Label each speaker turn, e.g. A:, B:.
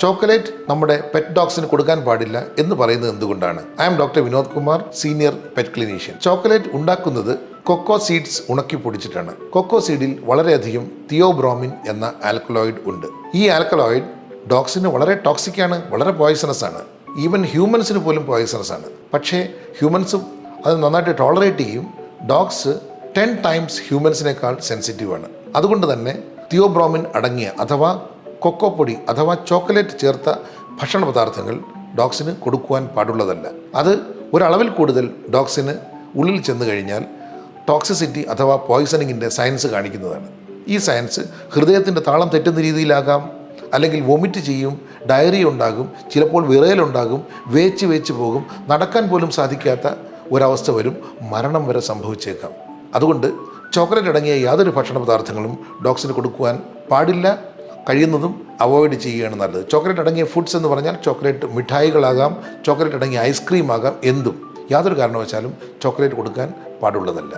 A: Chocolate നമ്മുടെ pet ഡോഗ്സിന് കൊടുക്കാൻ പാടില്ല എന്ന് പറയുന്നത് എന്തുകൊണ്ടാണ്? I M doctor Vinod Kumar, senior pet clinician. Chocolate ഉണ്ടാക്കുന്നത് കൊക്കോ സീഡ്സ് ഉണക്കി പൊടിച്ചിട്ടാണ്. കൊക്കോ സീഡിൽ വളരെയധികം തിയോബ്രോമിൻ എന്ന ആൽക്കലോയിഡ് ഉണ്ട്. ഈ ആൽക്കലോയിഡ് ഡോഗ്സിന് വളരെ ടോക്സിക് ആണ്, വളരെ പോയ്സണസ് ആണ്. ഈവൻ ഹ്യൂമൻസിന് പോലും പോയ്സണസ് ആണ്. പക്ഷേ ഹ്യൂമൻസും അത് നന്നായിട്ട് ടോളറേറ്റ് ചെയ്യും. ഡോഗ്സ് 10 ടൈംസ് ഹ്യൂമൻസിനേക്കാൾ സെൻസിറ്റീവാണ്. അതുകൊണ്ട് തന്നെ തിയോബ്രോമിൻ അടങ്ങിയ അഥവാ കൊക്കോ പൊടി അഥവാ ചോക്ലേറ്റ് ചേർത്ത ഭക്ഷണ പദാർത്ഥങ്ങൾ ഡോഗ്സിന് കൊടുക്കുവാൻ പാടുള്ളതല്ല. അത് ഒരളവിൽ കൂടുതൽ ഡോഗ്സിന് ഉള്ളിൽ ചെന്ന് കഴിഞ്ഞാൽ ടോക്സിസിറ്റി അഥവാ പോയ്സണിങ്ങിൻ്റെ സയൻസ് കാണിക്കുന്നതാണ്. ഈ സയൻസ് ഹൃദയത്തിൻ്റെ താളം തെറ്റുന്ന രീതിയിലാകാം, അല്ലെങ്കിൽ വൊമിറ്റ് ചെയ്യും, ഡയറിയ ഉണ്ടാകും, ചിലപ്പോൾ വിറയലുണ്ടാകും, വേച്ച് പോകും, നടക്കാൻ പോലും സാധിക്കാത്ത ഒരവസ്ഥ വരും, മരണം വരെ സംഭവിച്ചേക്കാം. അതുകൊണ്ട് ചോക്ലേറ്റ് അടങ്ങിയ യാതൊരു ഭക്ഷണ പദാർത്ഥങ്ങളും ഡോഗ്സിന് കൊടുക്കുവാൻ പാടില്ല. കഴിയുന്നതും അവോയ്ഡ് ചെയ്യുകയാണ് നല്ലത്. ചോക്ലേറ്റ് അടങ്ങിയ ഫുഡ്സ് എന്ന് പറഞ്ഞാൽ ചോക്ലേറ്റ് മിഠായികളാകാം, ചോക്ലേറ്റ് അടങ്ങിയ ഐസ്ക്രീം ആകാം, എന്തും യാതൊരു കാരണവശാലും ചോക്ലേറ്റ് കൊടുക്കാൻ പാടുള്ളതല്ല.